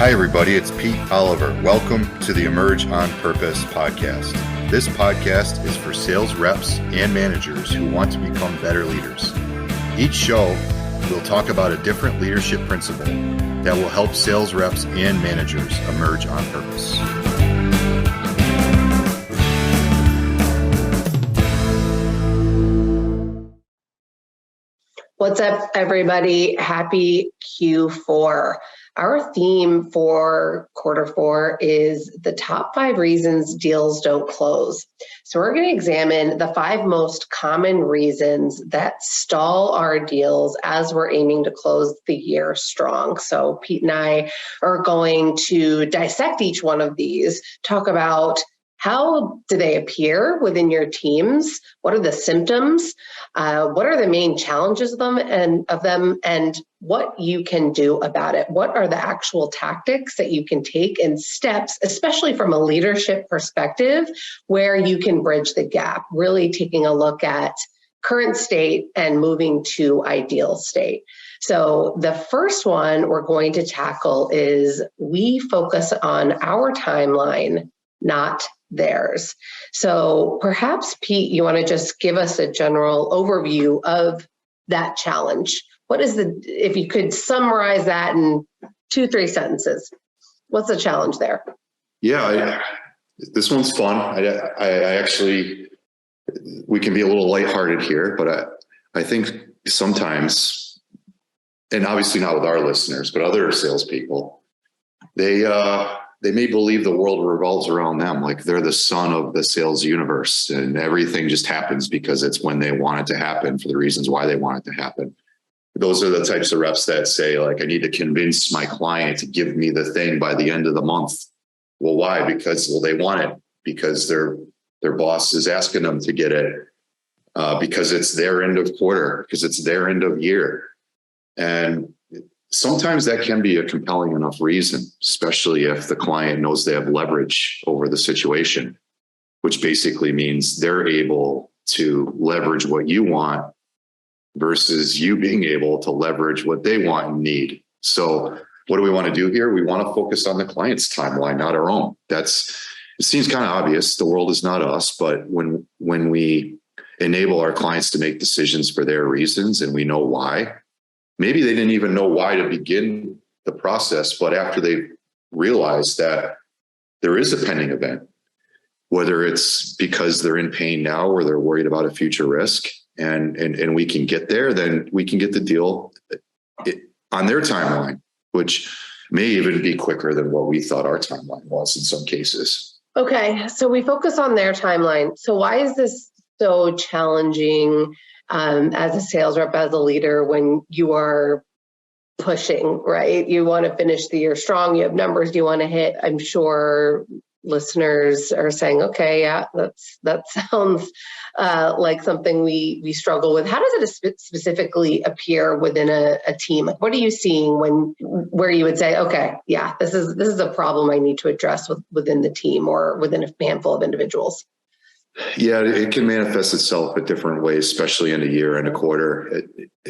Hi, everybody. It's Pete Oliver. Welcome to the Emerge on Purpose podcast. This podcast is for sales reps and managers who want to become better leaders. Each show, we'll talk about a different leadership principle that will help sales reps and managers emerge on purpose. What's up, everybody? Happy Q4. Our theme for Q4 is the top 5 reasons deals don't close. So we're going to examine the 5 most common reasons that stall our deals as we're aiming to close the year strong. So Pete and I are going to dissect each one of these, talk about how do they appear within your teams? What are the symptoms? What are the main challenges of them, and what you can do about it? What are the actual tactics that you can take and steps, especially from a leadership perspective, where you can bridge the gap, really taking a look at current state and moving to ideal state. So the first one we're going to tackle is we focus on our timeline, not theirs. So perhaps, Pete, you want to just give us a general overview of that challenge. What is if you could summarize that in 2-3 sentences, what's the challenge there? Yeah, this one's fun. I actually, we can be a little lighthearted here, but I think sometimes, and obviously not with our listeners, but other salespeople, they may believe the world revolves around them, like they're the sun of the sales universe and everything just happens because it's when they want it to happen for the reasons why they want it to happen. Those are the types of reps that say, like, I need to convince my client to give me the thing by the end of the month. Well, why? Because, they want it, because their boss is asking them to get it, because it's their end of quarter, because it's their end of year. And sometimes that can be a compelling enough reason, especially if the client knows they have leverage over the situation, which basically means they're able to leverage what you want versus you being able to leverage what they want and need. So what do we want to do here? We want to focus on the client's timeline, not our own. It seems kind of obvious. The world is not us, but when we enable our clients to make decisions for their reasons and we know why, maybe they didn't even know why to begin the process, but after they realize that there is a pending event, whether it's because they're in pain now or they're worried about a future risk, and we can get there, then we can get the deal on their timeline, which may even be quicker than what we thought our timeline was in some cases. Okay, so we focus on their timeline. So why is this so challenging as a sales rep, as a leader, when you are pushing, right? You want to finish the year strong. You have numbers you want to hit. I'm sure listeners are saying, okay, yeah, that sounds like something we struggle with. How does it specifically appear within a team? Like, what are you seeing where you would say, okay, yeah, this is a problem I need to address within the team or within a handful of individuals? Yeah, it can manifest itself in different ways, especially in a year and a quarter.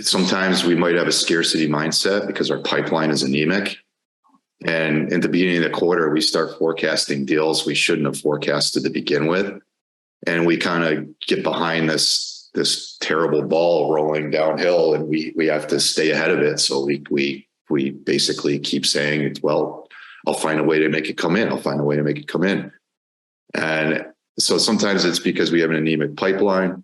Sometimes we might have a scarcity mindset because our pipeline is anemic. And in the beginning of the quarter, we start forecasting deals we shouldn't have forecasted to begin with. And we kind of get behind this terrible ball rolling downhill, and we have to stay ahead of it. So we basically keep saying, well, I'll find a way to make it come in. I'll find a way to make it come in. And so sometimes it's because we have an anemic pipeline.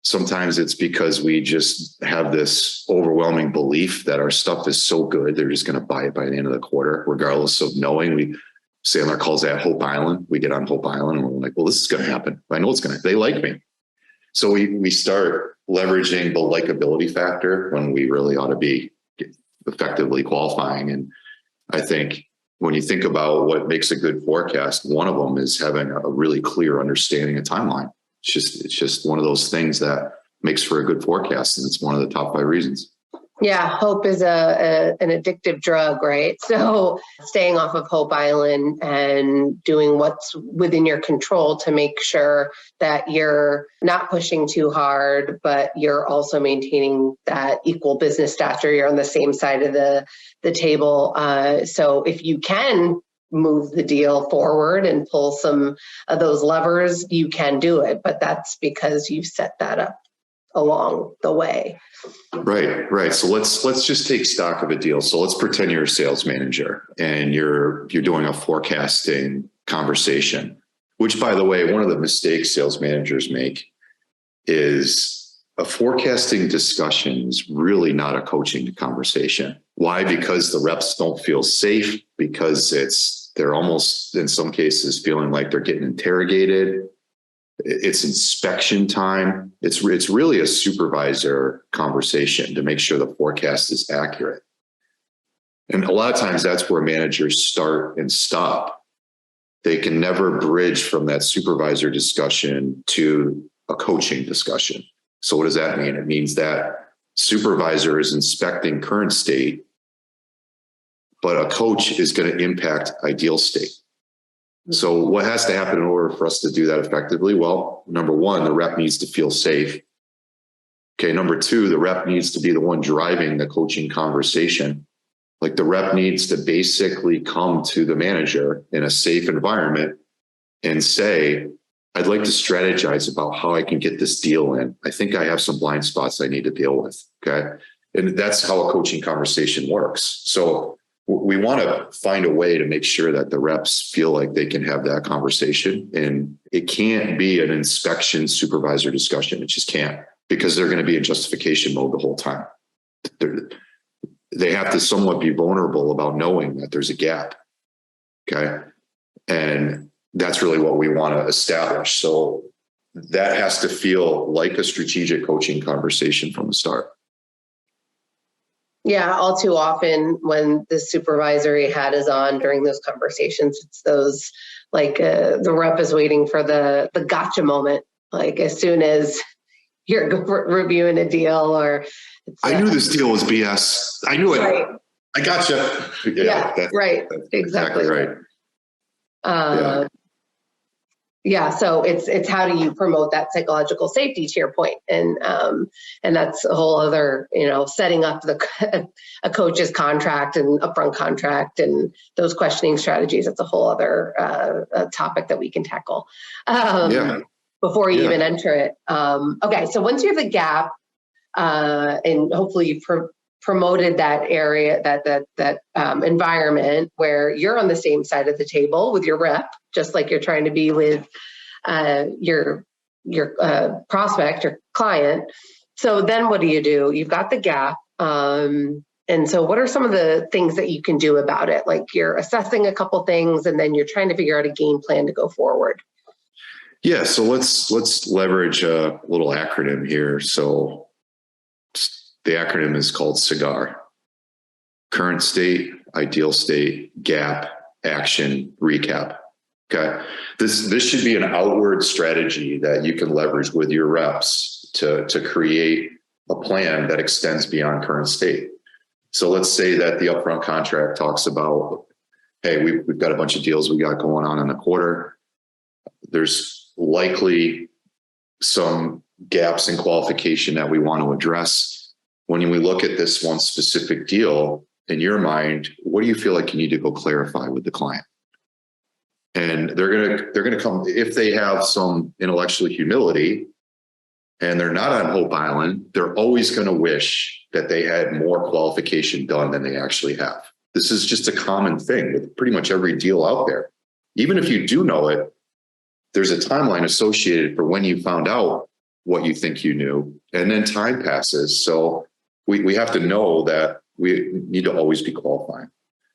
Sometimes it's because we just have this overwhelming belief that our stuff is so good, they're just going to buy it by the end of the quarter, regardless of knowing. We say on our calls at Hope Island, we get on Hope Island and we're like, well, this is going to happen. I know it's going to, they like me. So we start leveraging the likability factor when we really ought to be effectively qualifying. And I think when you think about what makes a good forecast, one of them is having a really clear understanding of timeline. It's just one of those things that makes for a good forecast, and it's one of the top 5 reasons. Yeah, hope is an addictive drug, right? So staying off of Hope Island and doing what's within your control to make sure that you're not pushing too hard, but you're also maintaining that equal business stature. You're on the same side of the table. So if you can move the deal forward and pull some of those levers, you can do it. But that's because you've set that up along the way. Right. So let's just take stock of a deal. So let's pretend you're a sales manager and you're doing a forecasting conversation, which, by the way, one of the mistakes sales managers make is a forecasting discussion is really not a coaching conversation. Why? Because the reps don't feel safe, because they're almost in some cases feeling like they're getting interrogated. It's inspection time. It's really a supervisor conversation to make sure the forecast is accurate. And a lot of times that's where managers start and stop. They can never bridge from that supervisor discussion to a coaching discussion. So what does that mean? It means that supervisor is inspecting current state, but a coach is going to impact ideal state. So what has to happen in order for us to do that effectively? Well, number one, the rep needs to feel safe. Okay. Number two, the rep needs to be the one driving the coaching conversation. Like the rep needs to basically come to the manager in a safe environment and say, I'd like to strategize about how I can get this deal in. I think I have some blind spots I need to deal with. Okay. And that's how a coaching conversation works. So we want to find a way to make sure that the reps feel like they can have that conversation, and it can't be an inspection supervisor discussion. It just can't, because they're going to be in justification mode the whole time. They have to somewhat be vulnerable about knowing that there's a gap. Okay. And that's really what we want to establish. So that has to feel like a strategic coaching conversation from the start. Yeah, all too often when the supervisory hat is on during those conversations, it's those like the rep is waiting for the gotcha moment. Like as soon as you're reviewing a deal or I knew this deal was BS. I knew it. Right. I gotcha. Yeah, right. That's exactly right. Yeah, so it's how do you promote that psychological safety, to your point, and that's a whole other, setting up a coach's contract and upfront contract and those questioning strategies. That's a whole other topic that we can tackle before you even enter it. Okay, so once you have the gap, and hopefully you promoted that area, that environment where you're on the same side of the table with your rep, just like you're trying to be with your prospect, your client. So then what do? You've got the gap. And so what are some of the things that you can do about it? Like you're assessing a couple things and then you're trying to figure out a game plan to go forward. Yeah. So let's leverage a little acronym here. So the acronym is called CIGAR: current state, ideal state, gap, action, recap. Okay. This should be an outward strategy that you can leverage with your reps to create a plan that extends beyond current state. So let's say that the upfront contract talks about, hey, we've got a bunch of deals we got going on in the quarter. There's likely some gaps in qualification that we want to address. When we look at this one specific deal, in your mind, what do you feel like you need to go clarify with the client? And they're gonna come, if they have some intellectual humility and they're not on Hope Island, they're always going to wish that they had more qualification done than they actually have. This is just a common thing with pretty much every deal out there. Even if you do know it, there's a timeline associated for when you found out what you think you knew, and then time passes. So we have to know that we need to always be qualifying.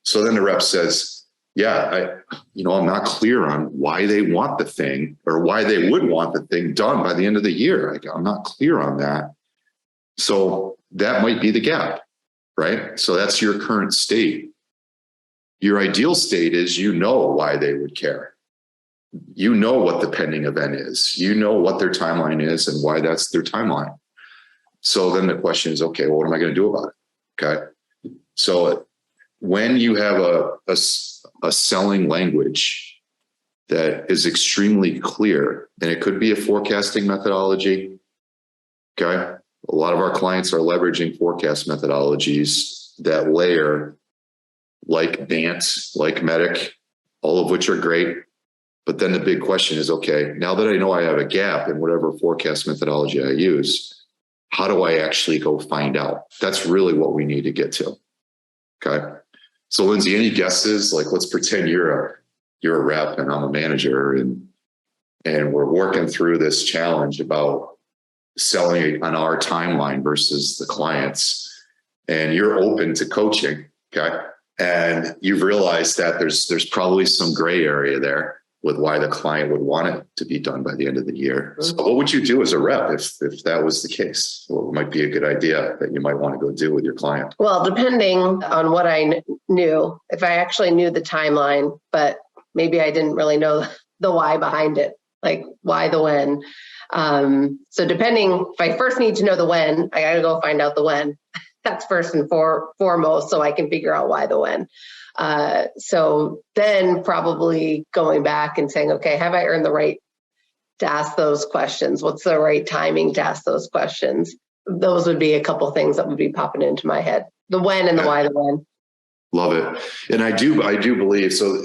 So then the rep says, yeah, I'm not clear on why they want the thing or why they would want the thing done by the end of the year. I'm not clear on that. So that might be the gap, right? So that's your current state. Your ideal state is, why they would care. You know what the pending event is. You know what their timeline is and why that's their timeline. So then the question is, okay, well, what am I going to do about it? Okay. So when you have a selling language that is extremely clear, and it could be a forecasting methodology. Okay. A lot of our clients are leveraging forecast methodologies that layer like BANT, like MEDIC, all of which are great. But then the big question is, okay, now that I know I have a gap in whatever forecast methodology I use, how do I actually go find out? That's really what we need to get to. Okay. So Lindsay, any guesses? Like, let's pretend you're a rep and I'm a manager, and we're working through this challenge about selling on our timeline versus the clients, and you're open to coaching. Okay. And you've realized that there's probably some gray area there with why the client would want it to be done by the end of the year. So what would you do as a rep if that was the case? What might be a good idea that you might want to go do with your client? Well, depending on what I knew, if I actually knew the timeline, but maybe I didn't really know the why behind it, like why the when. So depending, if I first need to know the when, I got to go find out the when. That's first and foremost, so I can figure out why the when. So then probably going back and saying, okay, have I earned the right to ask those questions? What's the right timing to ask those questions? Those would be a couple things that would be popping into my head. The when and the why the when. Love it. And I do believe so.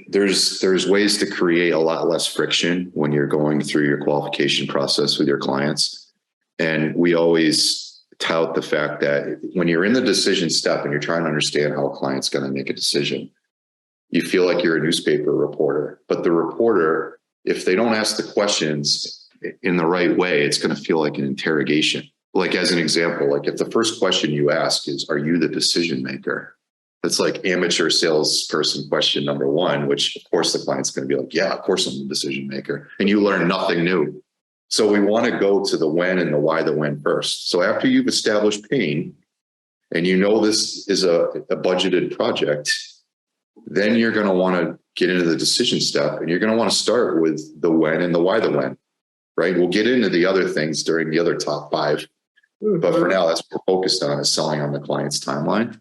There's ways to create a lot less friction when you're going through your qualification process with your clients. And we always tout the fact that when you're in the decision step and you're trying to understand how a client's going to make a decision, you feel like you're a newspaper reporter. But the reporter, if they don't ask the questions in the right way, it's going to feel like an interrogation. Like, as an example, like if the first question you ask is, are you the decision maker? That's like amateur salesperson question number one, which of course the client's going to be like, yeah, of course I'm the decision maker. And you learn nothing new. So we want to go to the when and the why the when first. So after you've established pain and you know this is a budgeted project, then you're going to want to get into the decision step, and you're going to want to start with the when and the why the when, right? We'll get into the other things during the other top 5. But for now, that's what we're focused on, is selling on the client's timeline.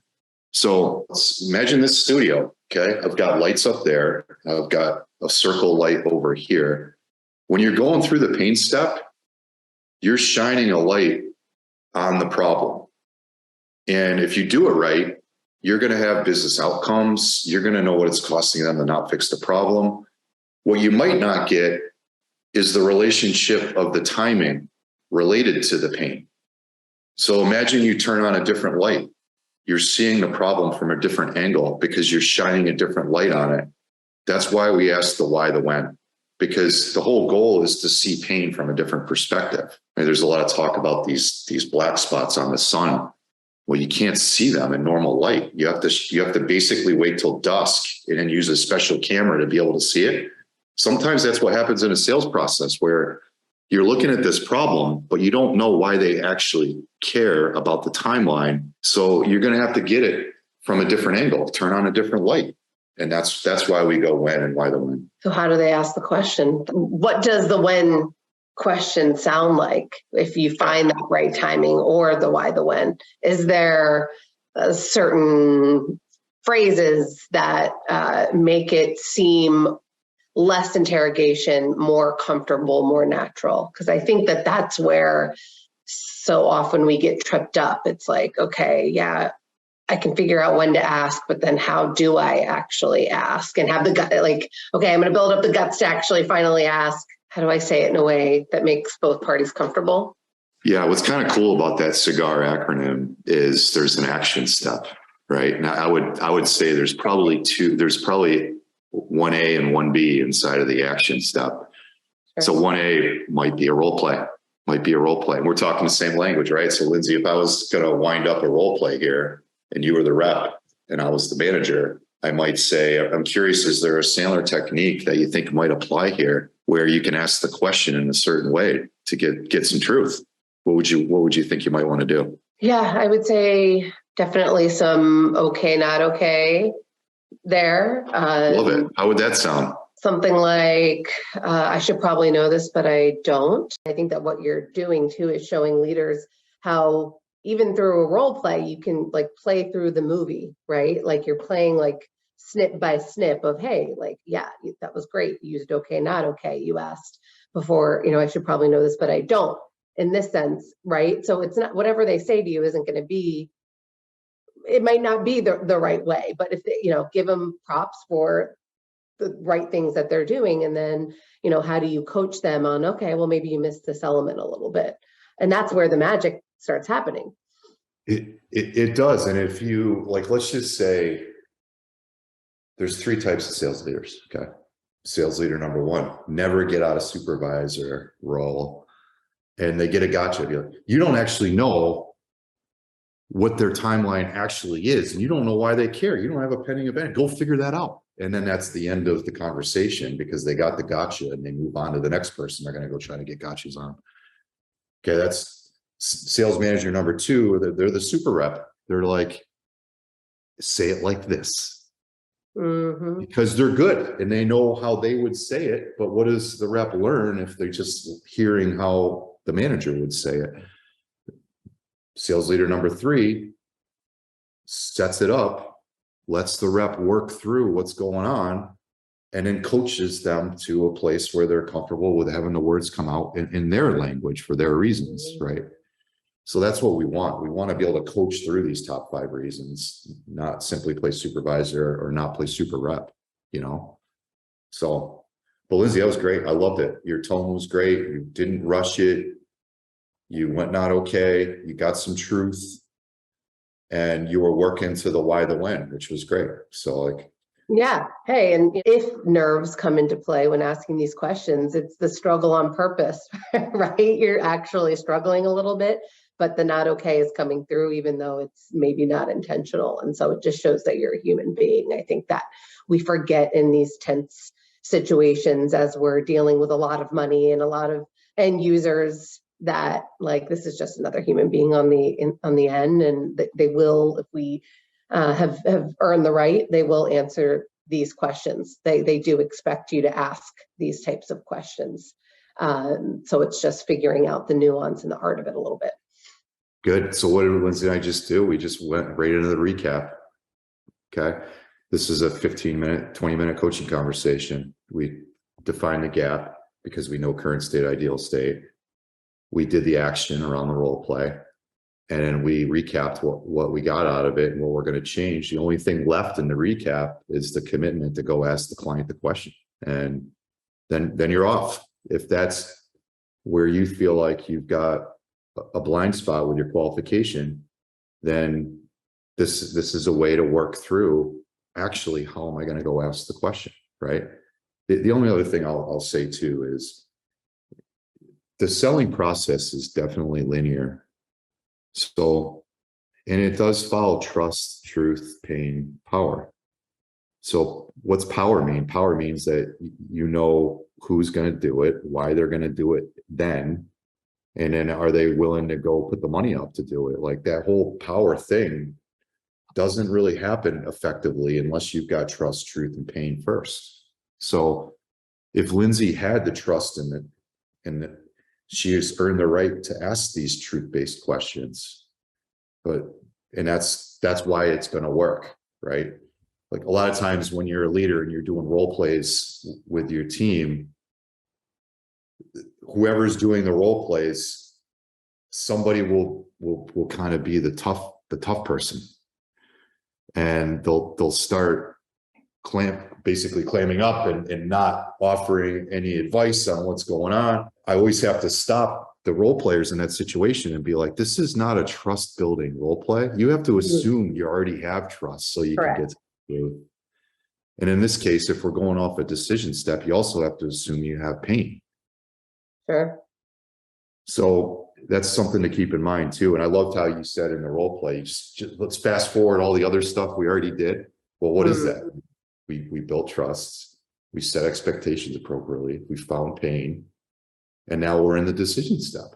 So imagine this studio. Okay. I've got lights up there. I've got a circle light over here. When you're going through the pain step, you're shining a light on the problem. And if you do it right, you're going to have business outcomes. You're going to know what it's costing them to not fix the problem. What you might not get is the relationship of the timing related to the pain. So imagine you turn on a different light. You're seeing the problem from a different angle because you're shining a different light on it. That's why we ask the why, the when, because the whole goal is to see pain from a different perspective. I mean, there's a lot of talk about these black spots on the sun. Well, you can't see them in normal light. You have to basically wait till dusk and then use a special camera to be able to see it. Sometimes that's what happens in a sales process, where you're looking at this problem, but you don't know why they actually care about the timeline. So you're going to have to get it from a different angle, turn on a different light. And that's why we go when and why the when. So how do they ask the question? What does the when question sound like if you find that right timing, or the why the when? Is there certain phrases that make it seem less interrogation, more comfortable, more natural? Because I think that that's where so often we get tripped up. It's like, okay, yeah, I can figure out when to ask, but then how do I actually ask and have the gut, like, okay, I'm going to build up the guts to actually finally ask. How do I say it in a way that makes both parties comfortable? Yeah, what's kind of cool about that CIGAR acronym is there's an action step, right? Now, I would say there's probably 1A and 1B inside of the action step. Sure. So 1A might be a role play. And we're talking the same language, right? So Lindsay, if I was going to wind up a role play here and you were the rep and I was the manager, I might say, I'm curious, is there a Sandler technique that you think might apply here where you can ask the question in a certain way to get some truth? What would you think you might want to do? Yeah, I would say definitely some okay, not okay there. Love it. How would that sound? Something like, I should probably know this, but I don't. I think that what you're doing too is showing leaders how even through a role play, you can like play through the movie, right? Like you're playing like snip by snip of, hey, like, yeah, that was great. You used okay, not okay. You asked before, I should probably know this, but I don't, in this sense, right? So it's not, whatever they say to you isn't going to be, it might not be the right way, but if they, give them props for the right things that they're doing. And then, how do you coach them on, okay, well, maybe you missed this element a little bit. And that's where the magic starts happening. It does. And if you like, let's just say there's 3 types of sales leaders. Okay. Sales leader number 1, never get out of supervisor role. And they get a gotcha. You don't actually know what their timeline actually is. And you don't know why they care. You don't have a pending event. Go figure that out. And then that's the end of the conversation because they got the gotcha and they move on to the next person. They're going to go try to get gotchas on. Okay. That's sales manager number 2. They're the super rep. They're like, say it like this. Mm-hmm. Because they're good and they know how they would say it. But what does the rep learn if they're just hearing how the manager would say it? Sales leader number 3 sets it up, lets the rep work through what's going on, and then coaches them to a place where they're comfortable with having the words come out in their language for their reasons, right? So that's what we want. We want to be able to coach through these top 5 reasons, not simply play supervisor or not play super rep, So, but Lindsay, that was great. I loved it. Your tone was great. You didn't rush it. You went not okay. You got some truth. And you were working to the why, the when, which was great. So like, yeah. Hey, and if nerves come into play when asking these questions, it's the struggle on purpose, right? You're actually struggling a little bit, but the not okay is coming through, even though it's maybe not intentional. And so it just shows that you're a human being. I think that we forget in these tense situations as we're dealing with a lot of money and a lot of end users that like, this is just another human being on the end. And they will, if we have earned the right, they will answer these questions. They do expect you to ask these types of questions. So it's just figuring out the nuance and the art of it a little bit. Good. So what did Lindsay and I just do? We just went right into the recap. Okay. This is a 15-minute, 20-minute coaching conversation. We defined the gap because we know current state, ideal state. We did the action around the role play. And then we recapped what we got out of it and what we're going to change. The only thing left in the recap is the commitment to go ask the client the question. And then you're off. If that's where you feel like you've got a blind spot with your qualification, then this is a way to work through, actually, how am I going to go ask the question, right? The only other thing I'll say too is the selling process is definitely linear. So, and it does follow trust, truth, pain, power. So what's power mean? Power means that you know who's going to do it, why they're going to do it then, and then are they willing to go put the money up to do it? Like that whole power thing doesn't really happen effectively unless you've got trust, truth, and pain first. So if Lindsay had the trust in it and that she has earned the right to ask these truth-based questions, and that's why it's going to work, right? Like a lot of times when you're a leader and you're doing role plays with your team, whoever's doing the role plays, somebody will kind of be the tough person, and they'll start basically clamming up and not offering any advice on what's going on. I always have to stop the role players in that situation and be like, this is not a trust building role play. You have to assume you already have trust so you Correct. Can get to you. And in this case, if we're going off a decision step, you also have to assume you have pain. Sure. So that's something to keep in mind too. And I loved how you said in the role play, just let's fast forward all the other stuff we already did. Well, what is that? We built trust. We set expectations appropriately. We found pain. And now we're in the decision step.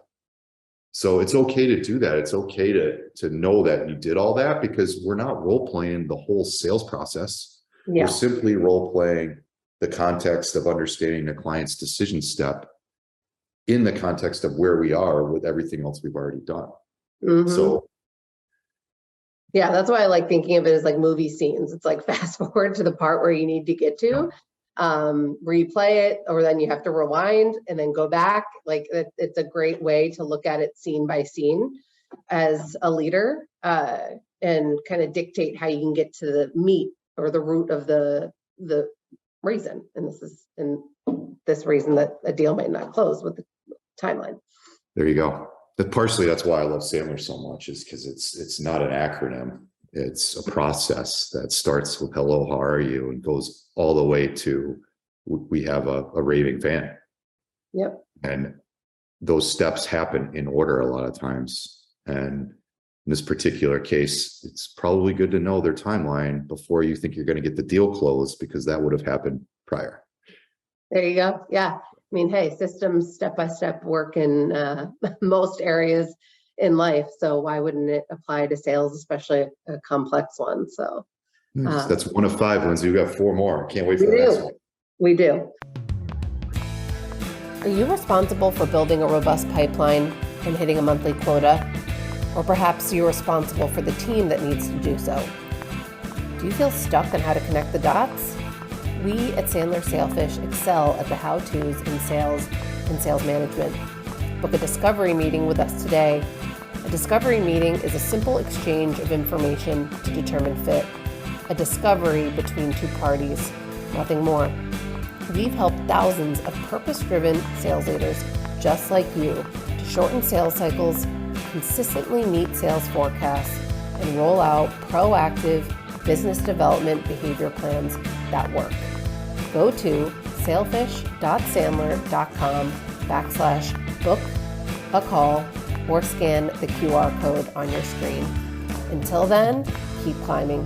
So it's okay to do that. It's okay to know that you did all that, because we're not role playing the whole sales process. Yeah. We're simply role playing the context of understanding the client's decision step in the context of where we are with everything else we've already done. Mm-hmm. So Yeah, that's why I like thinking of it as like movie scenes. It's like fast forward to the part where you need to get to, replay it, or then you have to rewind and then go back. Like it's a great way to look at it scene by scene as a leader, and kind of dictate how you can get to the meat or the root of the reason. And this reason that a deal might not close with the timeline. There you go. But partially, that's why I love Sandler so much, is because it's not an acronym. It's a process that starts with hello, how are you, and goes all the way to we have a raving fan. Yep. And those steps happen in order a lot of times. And in this particular case, it's probably good to know their timeline before you think you're going to get the deal closed, because that would have happened prior. There you go. Yeah. I mean, hey, systems step-by-step work in most areas in life. So why wouldn't it apply to sales, especially a complex one? So that's 1 of 5, Lindsay. We got 4 more. Can't wait for the next one. We do. Are you responsible for building a robust pipeline and hitting a monthly quota? Or perhaps you're responsible for the team that needs to do so. Do you feel stuck on how to connect the dots? We at Sandler Sailfish excel at the how-tos in sales and sales management. Book a discovery meeting with us today. A discovery meeting is a simple exchange of information to determine fit. A discovery between two parties, nothing more. We've helped thousands of purpose-driven sales leaders just like you to shorten sales cycles, consistently meet sales forecasts, and roll out proactive business development behavior plans that work. Go to sailfish.sandler.com/book a call or scan the QR code on your screen. Until then, keep climbing.